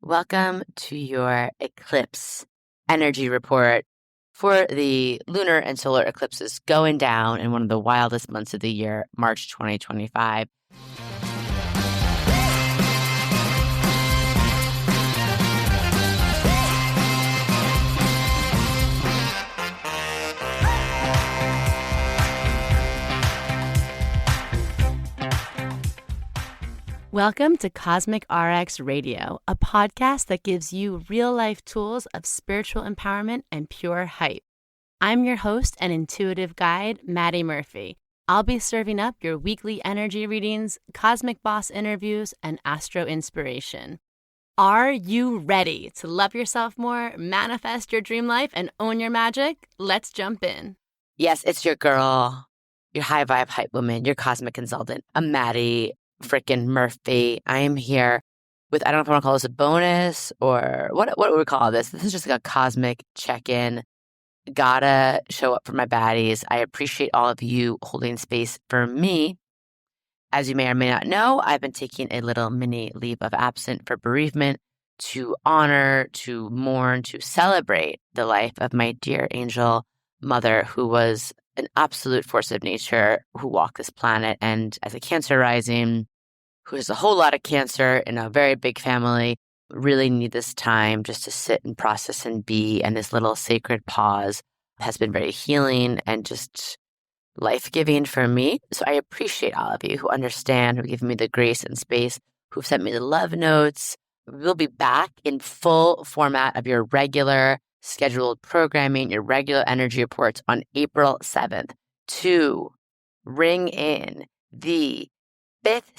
Welcome to your Eclipse energy report for the lunar and solar eclipses going down in one of the wildest months of the year, March 2025. Welcome to Cosmic RX Radio, a podcast that gives you real-life tools of spiritual empowerment and pure hype. I'm your host and intuitive guide, MADI Murphy. I'll be serving up your weekly energy readings, cosmic boss interviews, and astro inspiration. Are you ready to love yourself more, manifest your dream life, and own your magic? Let's jump in. Yes, it's your girl, your high vibe hype woman, your cosmic consultant, a MADI freaking Murphy. I am here with, I don't know if I want to call this a bonus or what would we call this? This is just like a cosmic check-in. Gotta show up for my baddies. I appreciate all of you holding space for me. As you may or may not know, I've been taking a little mini leave of absence for bereavement to honor, to mourn, to celebrate the life of my dear angel mother, who was an absolute force of nature, who walked this planet, and as a Cancer rising, who has a whole lot of cancer in a very big family, really need this time just to sit and process and be, and this little sacred pause has been very healing and just life-giving for me. So I appreciate all of you who understand, who give me the grace and space, who've sent me the love notes. We'll be back in full format of your regular scheduled programming, your regular energy reports on April 7th to ring in the 5th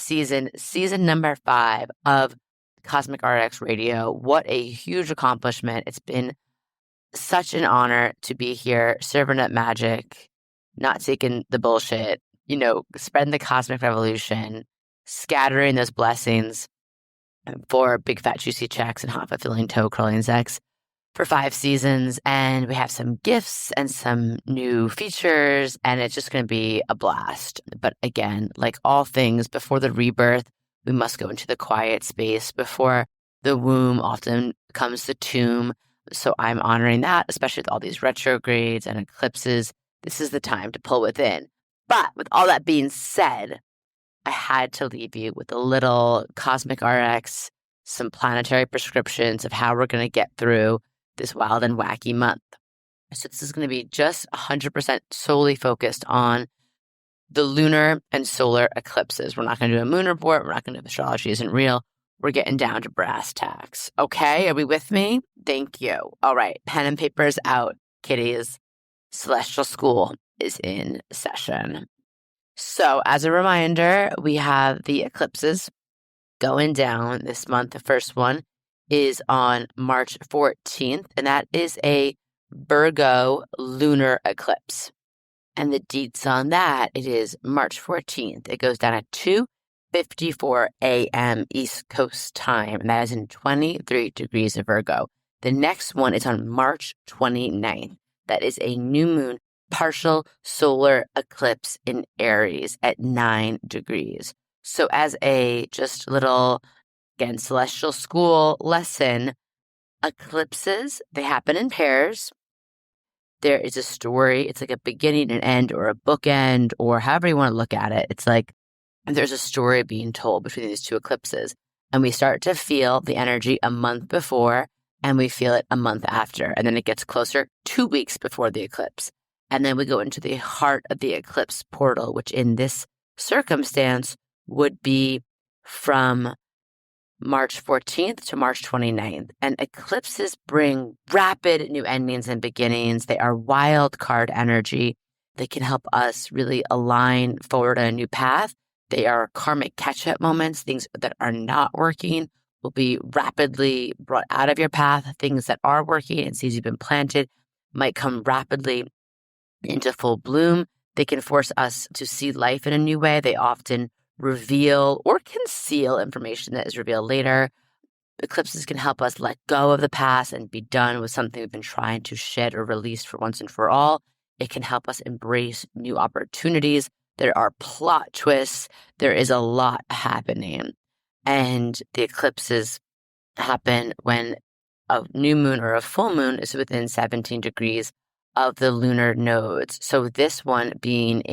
season number 5 of Cosmic RX Radio. What a huge accomplishment. It's been such an honor to be here, serving up magic, not taking the bullshit, spreading the cosmic revolution, scattering those blessings for big fat juicy checks and hot fulfilling toe curling sex for 5 seasons. And we have some gifts and some new features, and it's just going to be a blast. But again, like all things, before the rebirth, we must go into the quiet space. Before the womb often comes the tomb. So I'm honoring that, especially with all these retrogrades and eclipses. This is the time to pull within. But with all that being said, I had to leave you with a little Cosmic RX, some planetary prescriptions of how we're going to get through this wild and wacky month. So this is going to be just 100% solely focused on the lunar and solar eclipses. We're not going to do a moon report. We're not going to do astrology isn't real. We're getting down to brass tacks. Okay, are we with me? Thank you. All right, pen and paper's out, kiddies. Celestial School is in session. So as a reminder, we have the eclipses going down this month. The first one is on March 14th, and that is a Virgo lunar eclipse. And the deets on that, it is March 14th. It goes down at 2:54 a.m. East Coast time, and that is in 23 degrees of Virgo. The next one is on March 29th. That is a new moon partial solar eclipse in Aries at 9 degrees. So as a just little, again, celestial school lesson, eclipses, they happen in pairs. There is a story. It's like a beginning and end or a bookend or however you want to look at it. It's like there's a story being told between these two eclipses. And we start to feel the energy a month before and we feel it a month after. And then it gets closer 2 weeks before the eclipse. And then we go into the heart of the eclipse portal, which in this circumstance would be from March 14th to March 29th. And eclipses bring rapid new endings and beginnings. They are wild card energy. They can help us really align forward on a new path. They are karmic catch-up moments. Things that are not working will be rapidly brought out of your path. Things that are working and seeds you've been planted might come rapidly into full bloom. They can force us to see life in a new way. They often reveal or conceal information that is revealed later. Eclipses can help us let go of the past and be done with something we've been trying to shed or release for once and for all. It can help us embrace new opportunities. There are plot twists. There is a lot happening. And the eclipses happen when a new moon or a full moon is within 17 degrees of the lunar nodes. So this one being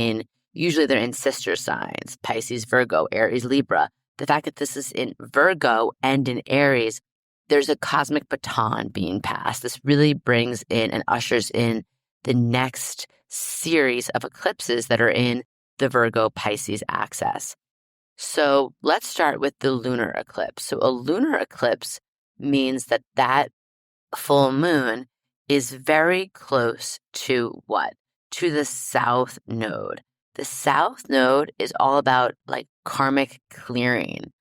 usually they're in sister signs, Pisces, Virgo, Aries, Libra. The fact that this is in Virgo and in Aries, there's a cosmic baton being passed. This really brings in and ushers in the next series of eclipses that are in the Virgo Pisces axis. So let's start with the lunar eclipse. So a lunar eclipse means that full moon is very close to what? To the south node. The south node is all about like karmic clearing.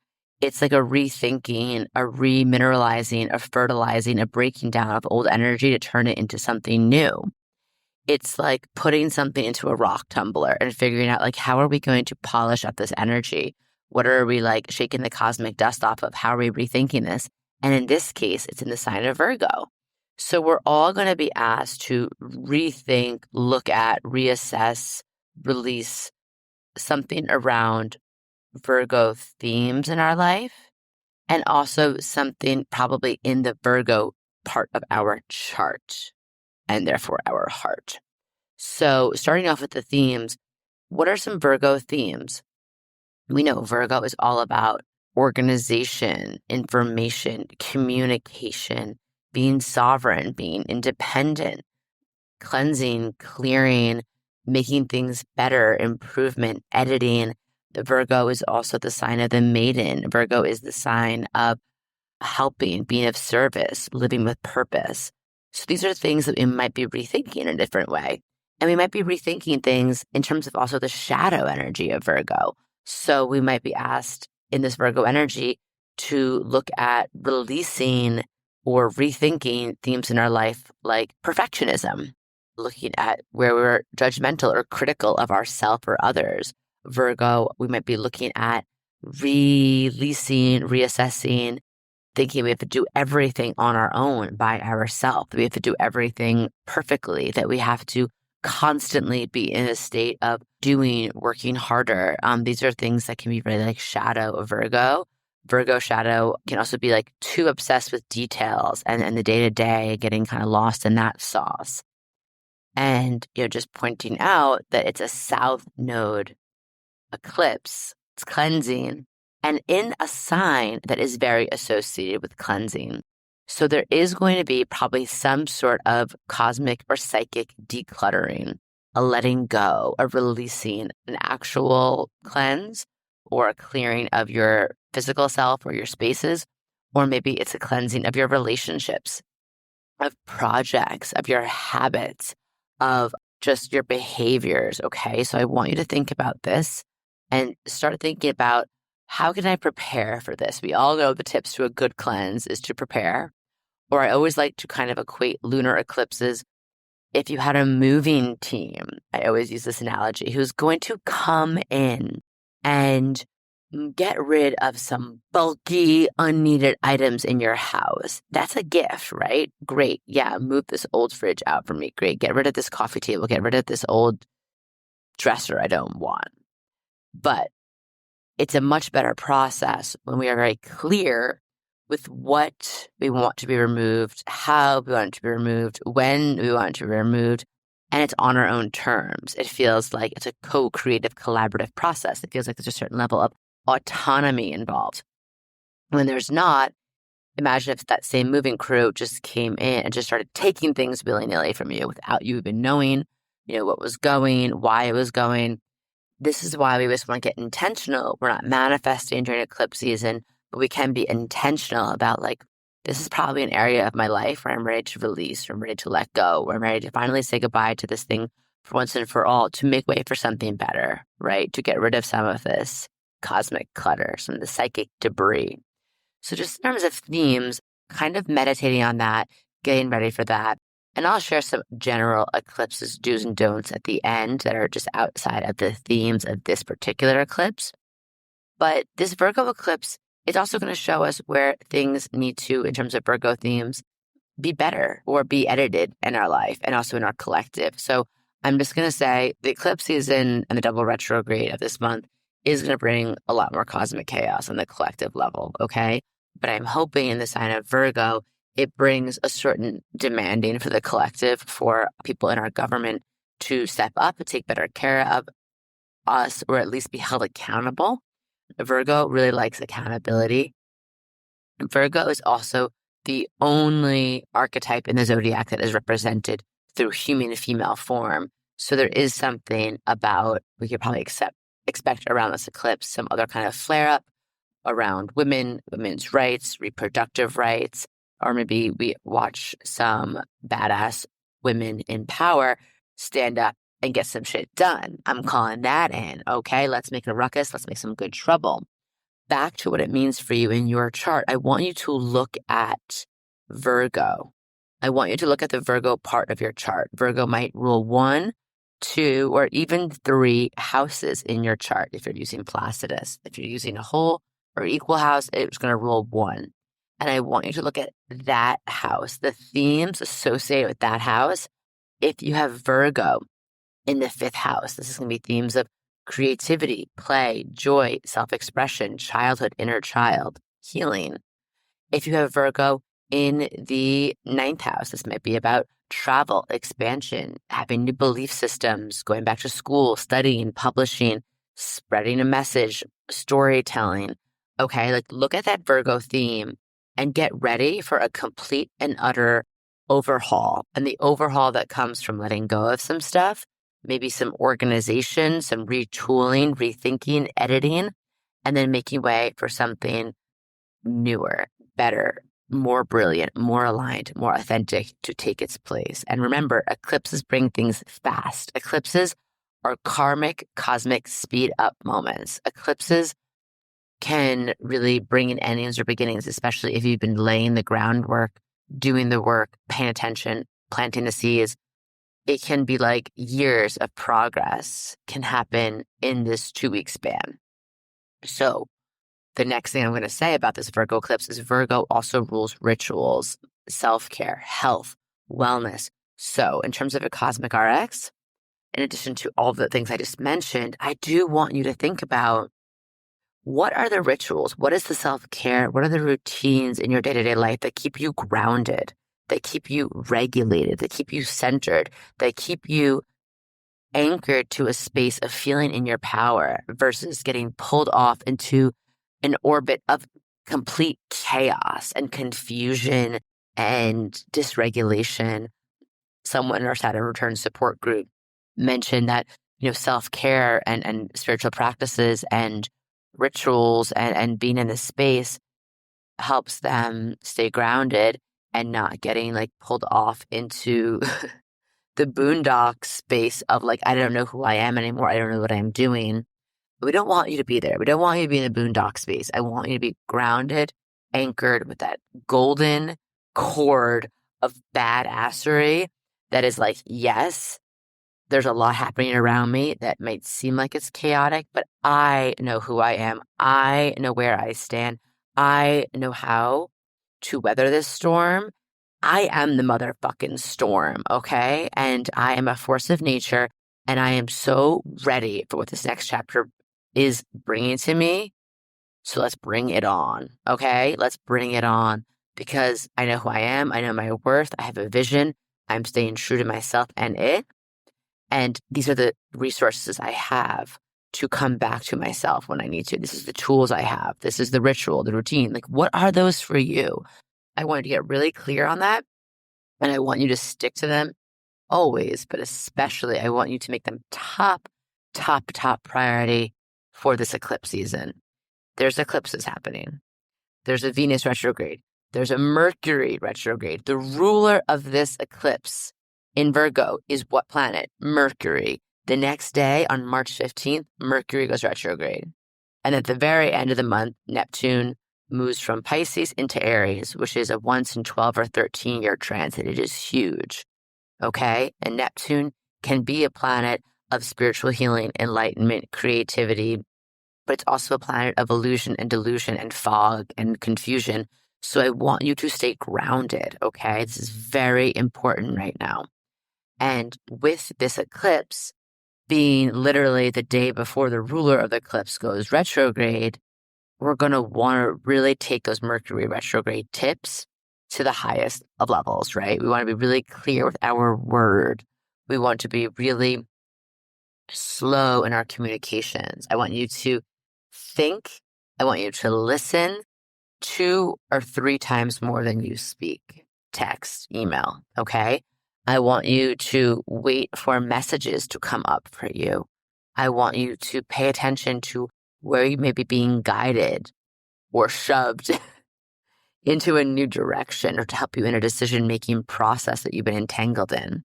It's like a rethinking, a remineralizing, a fertilizing, a breaking down of old energy to turn it into something new. It's like putting something into a rock tumbler and figuring out like, how are we going to polish up this energy? What are we like shaking the cosmic dust off of? How are we rethinking this? And in this case, it's in the sign of Virgo. So we're all going to be asked to rethink, look at, reassess, release something around Virgo themes in our life, and also something probably in the Virgo part of our chart and therefore our heart. So starting off with the themes, what are some Virgo themes? We know Virgo is all about organization, information, communication, being sovereign, being independent, cleansing, clearing, making things better, improvement, editing. The Virgo is also the sign of the maiden. Virgo is the sign of helping, being of service, living with purpose. So these are things that we might be rethinking in a different way. And we might be rethinking things in terms of also the shadow energy of Virgo. So we might be asked in this Virgo energy to look at releasing or rethinking themes in our life like perfectionism, looking at where we're judgmental or critical of ourselves or others. Virgo, we might be looking at releasing, reassessing, thinking we have to do everything on our own by ourselves. We have to do everything perfectly, that we have to constantly be in a state of doing, working harder. These are things that can be really like shadow of Virgo. Virgo shadow can also be like too obsessed with details and the day-to-day, getting kind of lost in that sauce. And, just pointing out that it's a south node eclipse, it's cleansing, and in a sign that is very associated with cleansing. So there is going to be probably some sort of cosmic or psychic decluttering, a letting go, a releasing, an actual cleanse or a clearing of your physical self or your spaces, or maybe it's a cleansing of your relationships, of projects, of your habits, of just your behaviors, okay? So I want you to think about this and start thinking about, how can I prepare for this? We all know the tips to a good cleanse is to prepare. Or I always like to kind of equate lunar eclipses. If you had a moving team, I always use this analogy, who's going to come in and get rid of some bulky, unneeded items in your house. That's a gift, right? Great. Yeah, move this old fridge out for me. Great. Get rid of this coffee table. Get rid of this old dresser I don't want. But it's a much better process when we are very clear with what we want to be removed, how we want it to be removed, when we want it to be removed, and it's on our own terms. It feels like it's a co-creative, collaborative process. It feels like there's a certain level of autonomy involved. When there's not, imagine if that same moving crew just came in and just started taking things willy-nilly from you without you even knowing, what was going, why it was going. This is why we just want to get intentional. We're not manifesting during eclipse season, but we can be intentional about like, this is probably an area of my life where I'm ready to release, where I'm ready to let go, where I'm ready to finally say goodbye to this thing for once and for all, to make way for something better, right? To get rid of some of this cosmic clutter, some of the psychic debris. So just in terms of themes, kind of meditating on that, getting ready for that. And I'll share some general eclipses, do's and don'ts at the end that are just outside of the themes of this particular eclipse. But this Virgo eclipse is also going to show us where things need to, in terms of Virgo themes, be better or be edited in our life and also in our collective. So I'm just going to say the eclipse season and the double retrograde of this month is going to bring a lot more cosmic chaos on the collective level, okay? But I'm hoping in the sign of Virgo, it brings a certain demanding for the collective, for people in our government to step up and take better care of us, or at least be held accountable. Virgo really likes accountability. Virgo is also the only archetype in the zodiac that is represented through human female form. So there is something about, we could probably expect around this eclipse, some other kind of flare up around women's rights, reproductive rights, or maybe we watch some badass women in power stand up and get some shit done. I'm calling that in. Okay, let's make a ruckus. Let's make some good trouble. Back to what it means for you in your chart. I want you to look at Virgo. I want you to look at the Virgo part of your chart. Virgo might rule 1, 2, or even 3 houses in your chart. If you're using Placidus, if you're using a whole or equal house, it's going to rule 1. And I want you to look at that house, the themes associated with that house. If you have Virgo in the 5th house, this is going to be themes of creativity, play, joy, self-expression, childhood, inner child, healing. If you have Virgo in the 9th house, this might be about travel, expansion, having new belief systems, going back to school, studying, publishing, spreading a message, storytelling. Okay, like look at that Virgo theme and get ready for a complete and utter overhaul. And the overhaul that comes from letting go of some stuff, maybe some organization, some retooling, rethinking, editing, and then making way for something newer, better, more brilliant, more aligned, more authentic to take its place. And remember, eclipses bring things fast. Eclipses are karmic, cosmic speed up moments. Eclipses can really bring in endings or beginnings, especially if you've been laying the groundwork, doing the work, paying attention, planting the seeds. It can be like years of progress can happen in this 2-week span. So the next thing I'm going to say about this Virgo eclipse is Virgo also rules rituals, self-care, health, wellness. So in terms of a cosmic RX, in addition to all the things I just mentioned, I do want you to think about, what are the rituals? What is the self-care? What are the routines in your day-to-day life that keep you grounded, that keep you regulated, that keep you centered, that keep you anchored to a space of feeling in your power versus getting pulled off into an orbit of complete chaos and confusion and dysregulation? Someone in our Saturn return support group mentioned that, self-care and spiritual practices and rituals and being in this space helps them stay grounded and not getting like pulled off into the boondock space of like, I don't know who I am anymore. I don't know what I'm doing. We don't want you to be there. We don't want you to be in the boondock space. I want you to be grounded, anchored with that golden cord of badassery that is like, yes, there's a lot happening around me that might seem like it's chaotic, but I know who I am. I know where I stand. I know how to weather this storm. I am the motherfucking storm, okay? And I am a force of nature, and I am so ready for what this next chapter is bringing to me. So let's bring it on, okay? Let's bring it on, because I know who I am. I know my worth. I have a vision. I'm staying true to myself and it. And these are the resources I have to come back to myself when I need to. This is the tools I have. This is the ritual, the routine. Like, what are those for you? I want you to get really clear on that. And I want you to stick to them always, but especially I want you to make them top priority for this eclipse season. There's eclipses happening. There's a Venus retrograde. There's a Mercury retrograde. The ruler of this eclipse in Virgo is what planet? Mercury. The next day on March 15th, Mercury goes retrograde. And at the very end of the month, Neptune moves from Pisces into Aries, which is a once in 12 or 13 year transit. It is huge. Okay. And Neptune can be a planet of spiritual healing, enlightenment, creativity, but it's also a planet of illusion and delusion and fog and confusion. So I want you to stay grounded. Okay. This is very important right now. And with this eclipse being literally the day before the ruler of the eclipse goes retrograde, we're going to want to really take those Mercury retrograde tips to the highest of levels, right? We want to be really clear with our word. We want to be really slow in our communications. I want you to think. I want you to listen 2 or 3 times more than you speak. Text, email, okay? I want you to wait for messages to come up for you. I want you to pay attention to where you may be being guided or shoved into a new direction or to help you in a decision-making process that you've been entangled in.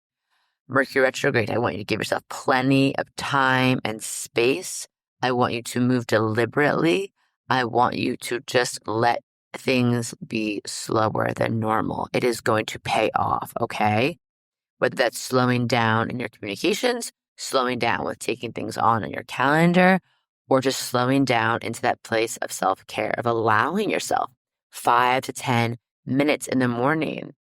Mercury retrograde, I want you to give yourself plenty of time and space. I want you to move deliberately. I want you to just let things be slower than normal. It is going to pay off, okay? Whether that's slowing down in your communications, slowing down with taking things on your calendar, or just slowing down into that place of self-care, of allowing yourself 5 to 10 minutes in the morning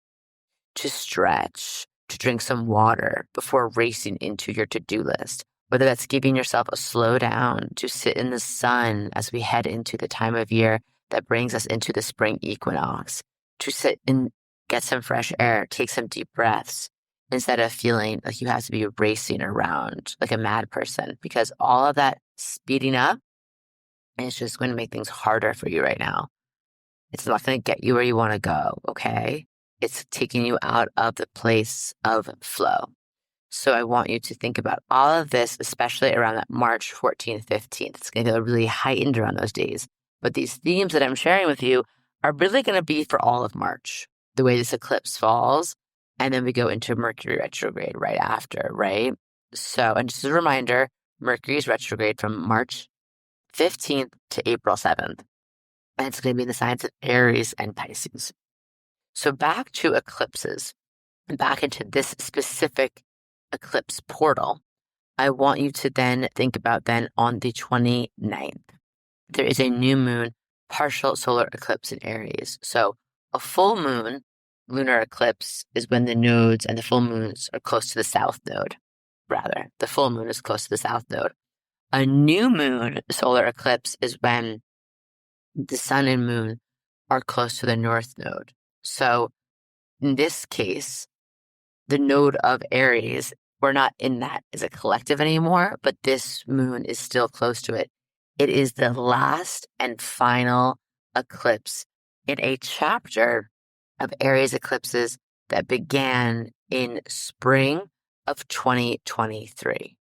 to stretch, to drink some water before racing into your to-do list. Whether that's giving yourself a slow down to sit in the sun as we head into the time of year that brings us into the spring equinox, to sit and get some fresh air, take some deep breaths, instead of feeling like you have to be racing around like a mad person, because all of that speeding up is just going to make things harder for you right now. It's not going to get you where you want to go, okay? It's taking you out of the place of flow. So I want you to think about all of this, especially around that March 14th, 15th. It's going to feel really heightened around those days. But these themes that I'm sharing with you are really going to be for all of March, the way this eclipse falls. And then we go into Mercury retrograde right after, right? So, and just as a reminder, Mercury is retrograde from March 15th to April 7th. And it's going to be in the signs of Aries and Pisces. So back to eclipses, and back into this specific eclipse portal, I want you to then think about then on the 29th, there is a new moon, partial solar eclipse in Aries. So a full moon, lunar eclipse, is when the nodes and the full moons are close to the south node. Rather, the full moon is close to the south node. A new moon solar eclipse is when the sun and moon are close to the north node. So in this case, the node of Aries, we're not in that as a collective anymore, but this moon is still close to it. It is the last and final eclipse in a chapter of Aries eclipses that began in spring of 2023.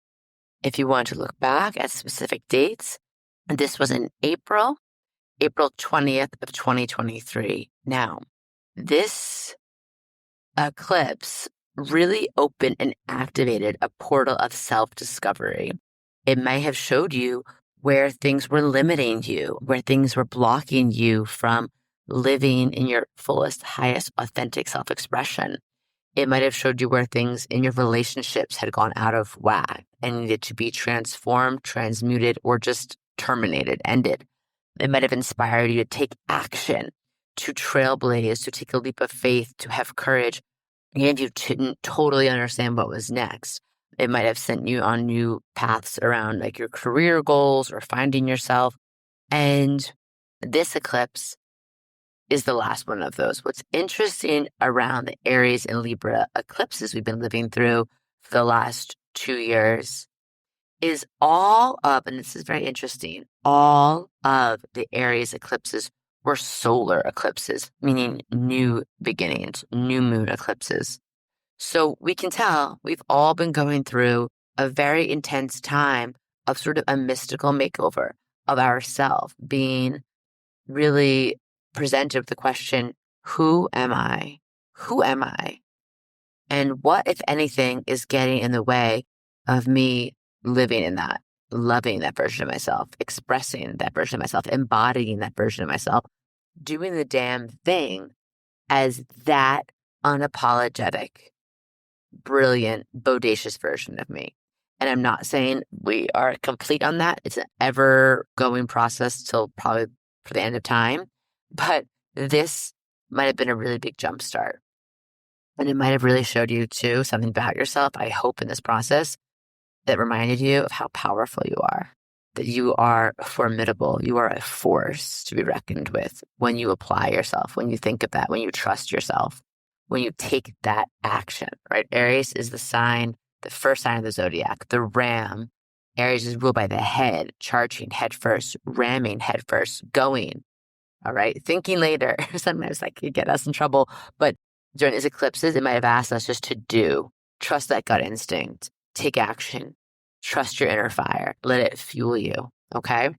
If you want to look back at specific dates, this was in April 20th of 2023. Now, this eclipse really opened and activated a portal of self-discovery. It may have showed you where things were limiting you, where things were blocking you from living in your fullest, highest, authentic self-expression. It might have showed you where things in your relationships had gone out of whack and needed to be transformed, transmuted, or just terminated, ended. It might have inspired you to take action, to trailblaze, to take a leap of faith, to have courage, and you didn't totally understand what was next. It might have sent you on new paths around like your career goals or finding yourself. And this eclipse is the last one of those. What's interesting around the Aries and Libra eclipses we've been living through for the last 2 years is all of, and this is very interesting, all of the Aries eclipses were solar eclipses, meaning new beginnings, new moon eclipses. So we can tell we've all been going through a very intense time of sort of a mystical makeover of ourselves, being really presented with the question, who am I? Who am I? And what, if anything, is getting in the way of me living in that, loving that version of myself, expressing that version of myself, embodying that version of myself, doing the damn thing as that unapologetic, brilliant, bodacious version of me. And I'm not saying we are complete on that. It's an ever-going process till probably for the end of time. But this might have been a really big jump start. And it might have really showed you, too, something about yourself, I hope, in this process that reminded you of how powerful you are. that you are formidable. You are a force to be reckoned with when you apply yourself, when you think of that, when you trust yourself, when you take that action, right? Aries is the sign, the first sign of the zodiac, the ram. Aries is ruled by the head, charging head first, ramming head first, going. All right. Thinking later. Sometimes that could get us in trouble. But during these eclipses, it might have asked us just to do. Trust that gut instinct. Take action. Trust your inner fire. Let it fuel you. Okay.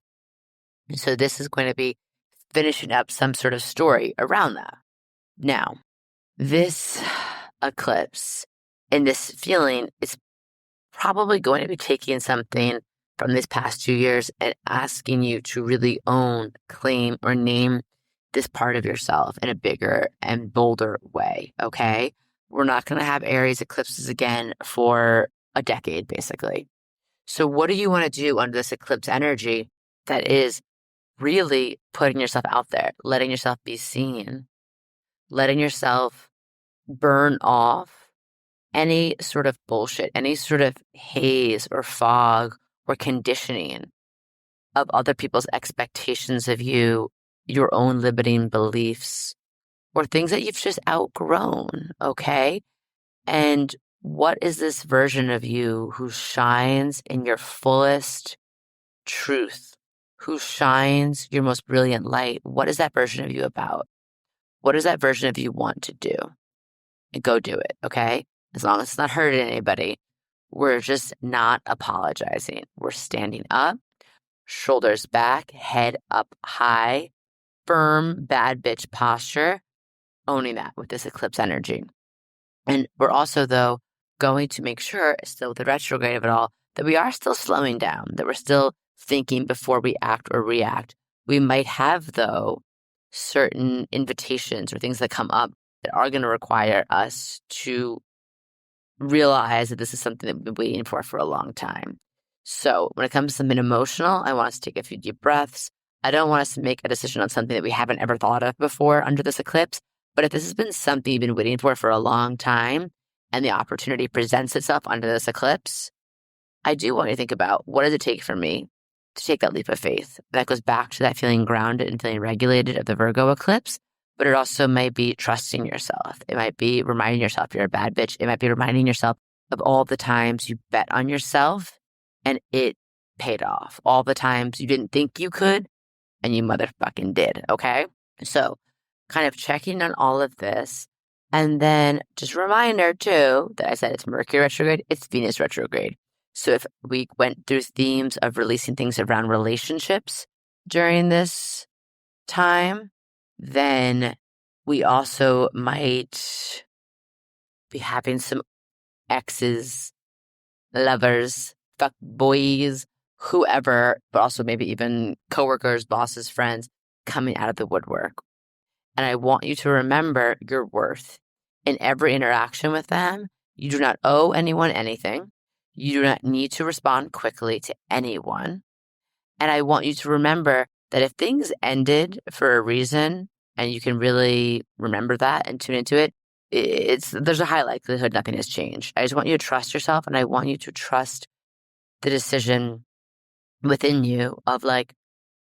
And so this is going to be finishing up some sort of story around that. Now, this eclipse and this feeling is probably going to be taking something from these past 2 years and asking you to really own, claim, or name this part of yourself in a bigger and bolder way, okay? We're not going to have Aries eclipses again for a decade, basically. So what do you want to do under this eclipse energy that is really putting yourself out there, letting yourself be seen, letting yourself burn off any sort of bullshit, any sort of haze or fog or conditioning of other people's expectations of you, your own limiting beliefs, or things that you've just outgrown, okay? And what is this version of you who shines in your fullest truth, who shines your most brilliant light? What is that version of you about? What does that version of you want to do? And go do it, okay? As long as it's not hurting anybody, we're just not apologizing. We're standing up, shoulders back, head up high, firm, bad bitch posture, owning that with this eclipse energy. And we're also, though, going to make sure, still with the retrograde of it all, that we are still slowing down, that we're still thinking before we act or react. We might have, though, certain invitations or things that come up that are going to require us to realize that this is something that we've been waiting for a long time. So when it comes to something emotional, I want us to take a few deep breaths. I don't want us to make a decision on something that we haven't ever thought of before under this eclipse. But if this has been something you've been waiting for a long time and the opportunity presents itself under this eclipse, I do want you to think about, what does it take for me to take that leap of faith? That goes back to that feeling grounded and feeling regulated of the Virgo eclipse. But it also might be trusting yourself. It might be reminding yourself you're a bad bitch. It might be reminding yourself of all the times you bet on yourself and it paid off. All the times you didn't think you could and you motherfucking did, okay? So kind of checking on all of this. And then just a reminder too, that I said it's Mercury retrograde, it's Venus retrograde. So if we went through themes of releasing things around relationships during this time, then we also might be having some exes, lovers, fuck boys, whoever, but also maybe even coworkers, bosses, friends coming out of the woodwork. And I want you to remember your worth in every interaction with them. You do not owe anyone anything. You do not need to respond quickly to anyone. And I want you to remember that if things ended for a reason, and you can really remember that and tune into it, there's a high likelihood nothing has changed. I just want you to trust yourself, and I want you to trust the decision within you of like,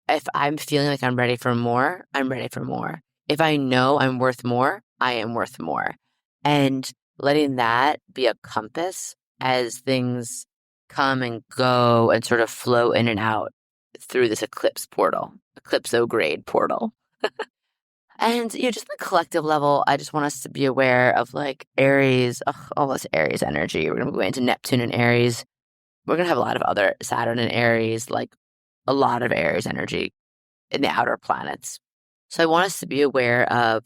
if I'm feeling like I'm ready for more, I'm ready for more. If I know I'm worth more, I am worth more. And letting that be a compass as things come and go and sort of flow in and out through this eclipse portal, eclipsograde portal. And, just the collective level, I just want us to be aware of like Aries, all this Aries energy. We're going to go into Neptune and Aries. We're going to have a lot of other Saturn and Aries, like a lot of Aries energy in the outer planets. So I want us to be aware of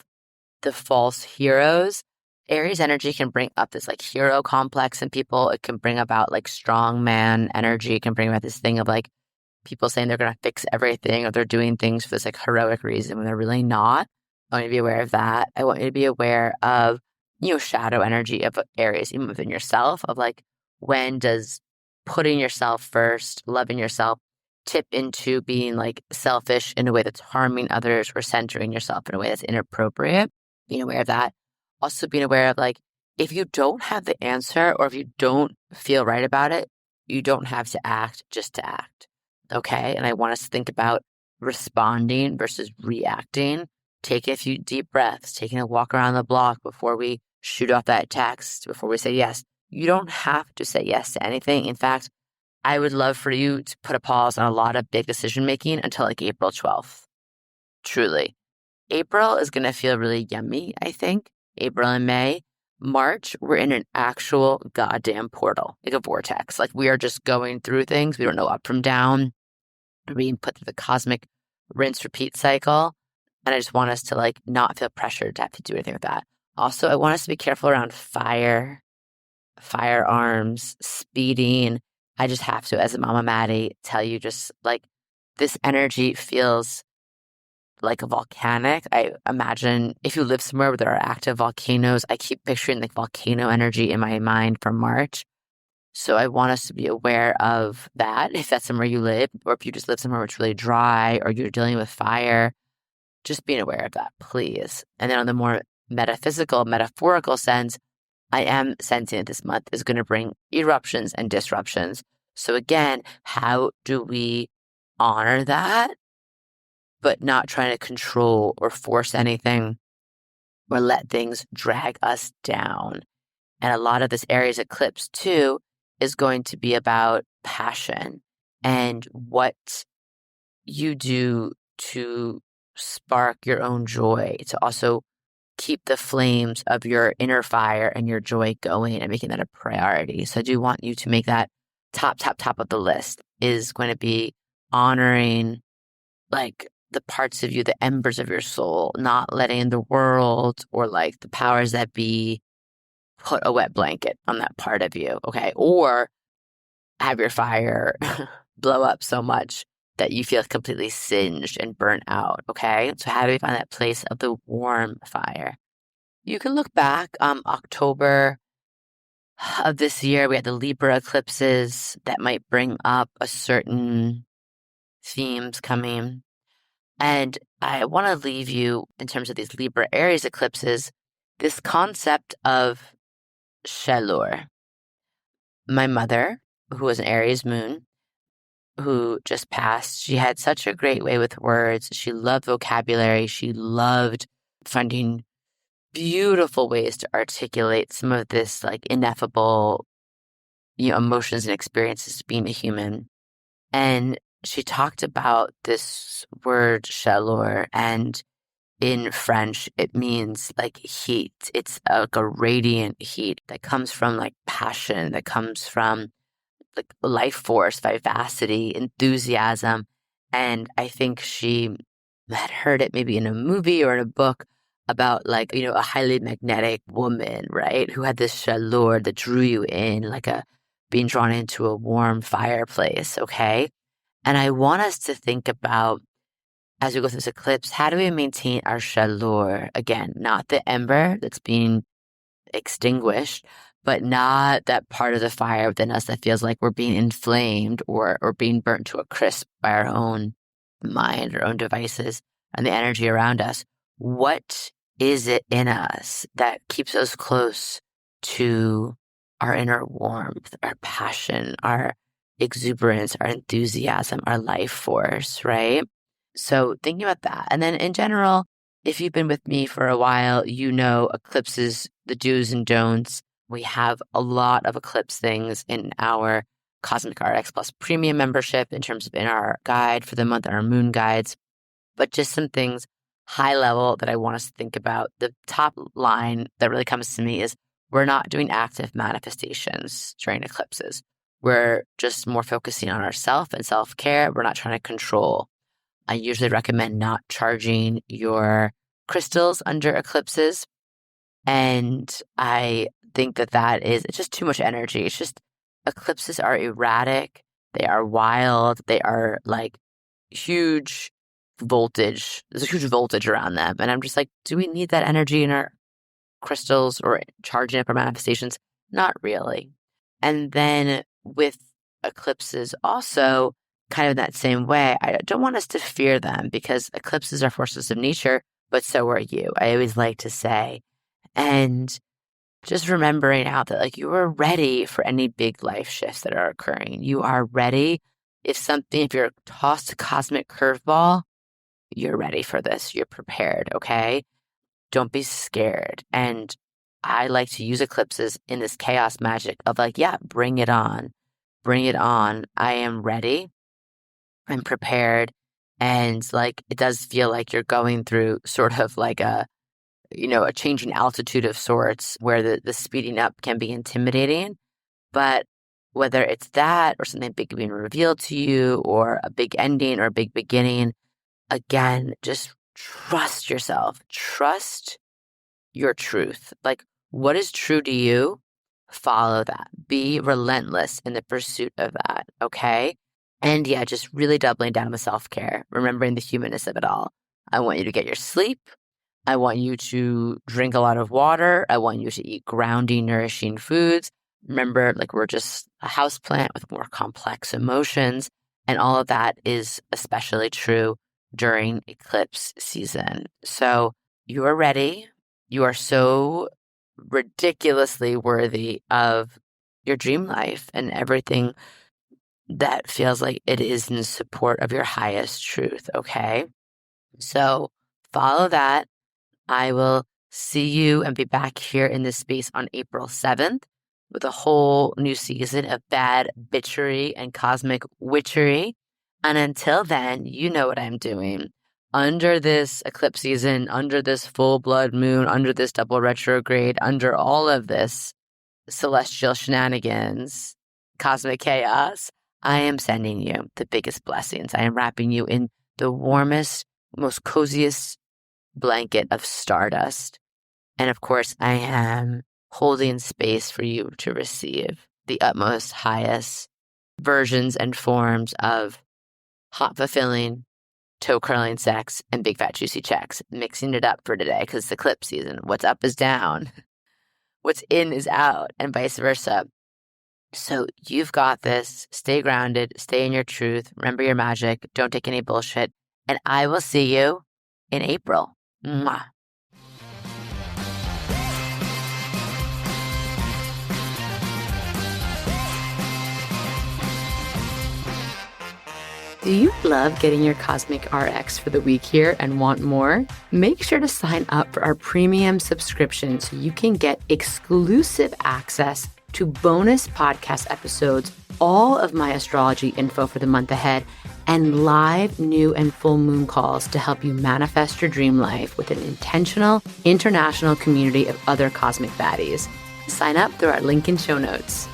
the false heroes. Aries energy can bring up this like hero complex in people. It can bring about like strong man energy. It can bring about this thing of like people saying they're going to fix everything or they're doing things for this like heroic reason when they're really not. I want you to be aware of that. I want you to be aware of, shadow energy of Aries, even within yourself, of like, when does putting yourself first, loving yourself, tip into being like selfish in a way that's harming others or centering yourself in a way that's inappropriate? Being aware of that. Also being aware of like, if you don't have the answer or if you don't feel right about it, you don't have to act just to act. okay? And I want us to think about responding versus reacting. Take a few deep breaths, taking a walk around the block before we shoot off that text, before we say yes. You don't have to say yes to anything. In fact, I would love for you to put a pause on a lot of big decision making until like April 12th. Truly. April is going to feel really yummy, I think. April and May. March, we're in an actual goddamn portal, like a vortex. Like we are just going through things. We don't know up from down. We're being put through the cosmic rinse repeat cycle. And I just want us to like not feel pressured to have to do anything with that. Also, I want us to be careful around fire, firearms, speeding. I just have to, as a Mama Maddie, tell you just like this energy feels like a volcanic. I imagine if you live somewhere where there are active volcanoes, I keep picturing like volcano energy in my mind for March. So I want us to be aware of that if that's somewhere you live, or if you just live somewhere where it's really dry or you're dealing with fire, just being aware of that, please. And then on the more metaphysical, metaphorical sense, I am sensing that this month is going to bring eruptions and disruptions. So again, how do we honor that, but not trying to control or force anything or let things drag us down? And a lot of this Aries eclipse too is going to be about passion and what you do to spark your own joy, to also keep the flames of your inner fire and your joy going and making that a priority. So I do want you to make that top of the list is going to be honoring like the parts of you, the embers of your soul, not letting the world or like the powers that be put a wet blanket on that part of you, okay? Or have your fire blow up so much that you feel completely singed and burnt out, okay? So how do we find that place of the warm fire? You can look back, October of this year, we had the Libra eclipses that might bring up a certain themes coming. And I want to leave you, in terms of these Libra Aries eclipses, this concept of chaleur. My mother, who was an Aries moon, who just passed, she had such a great way with words. She loved vocabulary. She loved finding beautiful ways to articulate some of this like ineffable, emotions and experiences being a human. And she talked about this word chaleur, and in French, it means like heat. It's like a radiant heat that comes from like passion, that comes from like life force, vivacity, enthusiasm. And I think she had heard it maybe in a movie or in a book about like, a highly magnetic woman, right? Who had this chaleur that drew you in, like being drawn into a warm fireplace, okay? And I want us to think about, as we go through this eclipse, how do we maintain our chaleur? Again, not the ember that's being extinguished, but not that part of the fire within us that feels like we're being inflamed or being burnt to a crisp by our own mind, our own devices, and the energy around us. What is it in us that keeps us close to our inner warmth, our passion, our exuberance, our enthusiasm, our life force, right? So thinking about that. And then in general, if you've been with me for a while, eclipses, the do's and don'ts. We have a lot of eclipse things in our Cosmic RX Plus premium membership in terms of in our guide for the month, our moon guides, but just some things high level that I want us to think about. The top line that really comes to me is we're not doing active manifestations during eclipses. We're just more focusing on ourself and self-care. We're not trying to control. I usually recommend not charging your crystals under eclipses. And I think it's just too much energy. It's just eclipses are erratic. They are wild. They are like huge voltage. There's a huge voltage around them. And I'm just like, do we need that energy in our crystals or charging up our manifestations? Not really. And then with eclipses also, kind of that same way, I don't want us to fear them because eclipses are forces of nature, but so are you. I always like to say. And just remembering out that like you are ready for any big life shifts that are occurring. You are ready if you're tossed a cosmic curveball, you're ready for this. You're prepared, okay? Don't be scared. And I like to use eclipses in this chaos magic of like, yeah, bring it on. Bring it on. I am ready. I'm prepared. And like, it does feel like you're going through sort of like a changing altitude of sorts where the speeding up can be intimidating. But whether it's that or something big being revealed to you or a big ending or a big beginning, again, just trust yourself. Trust your truth. Like, what is true to you? Follow that. Be relentless in the pursuit of that, okay? And yeah, just really doubling down on the self-care, remembering the humanness of it all. I want you to get your sleep. I want you to drink a lot of water. I want you to eat grounding, nourishing foods. Remember, like, we're just a houseplant with more complex emotions. And all of that is especially true during eclipse season. So you are ready. You are so ridiculously worthy of your dream life and everything that feels like it is in support of your highest truth, okay? So follow that. I will see you and be back here in this space on April 7th with a whole new season of bad bitchery and cosmic witchery. And until then, you know what I'm doing. Under this eclipse season, under this full blood moon, under this double retrograde, under all of this celestial shenanigans, cosmic chaos, I am sending you the biggest blessings. I am wrapping you in the warmest, most coziest blanket of stardust. And of course, I am holding space for you to receive the utmost, highest versions and forms of hot, fulfilling, toe curling sex and big fat juicy checks, mixing it up for today because it's eclipse season. What's up is down. What's in is out, and vice versa. So you've got this. Stay grounded. Stay in your truth. Remember your magic. Don't take any bullshit. And I will see you in April. Mwah. Do you love getting your Cosmic RX for the week here and want more? Make sure to sign up for our premium subscription so you can get exclusive access to bonus podcast episodes, all of my astrology info for the month ahead, and live new and full moon calls to help you manifest your dream life with an intentional international community of other cosmic baddies. Sign up through our link in show notes.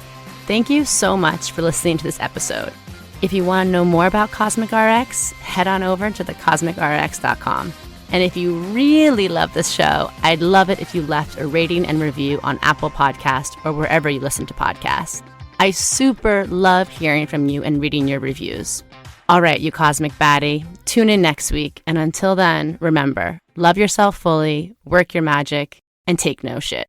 Thank you so much for listening to this episode. If you want to know more about Cosmic RX, head on over to thecosmicrx.com. And if you really love this show, I'd love it if you left a rating and review on Apple Podcasts or wherever you listen to podcasts. I super love hearing from you and reading your reviews. All right, you cosmic baddie, tune in next week. And until then, remember, love yourself fully, work your magic, and take no shit.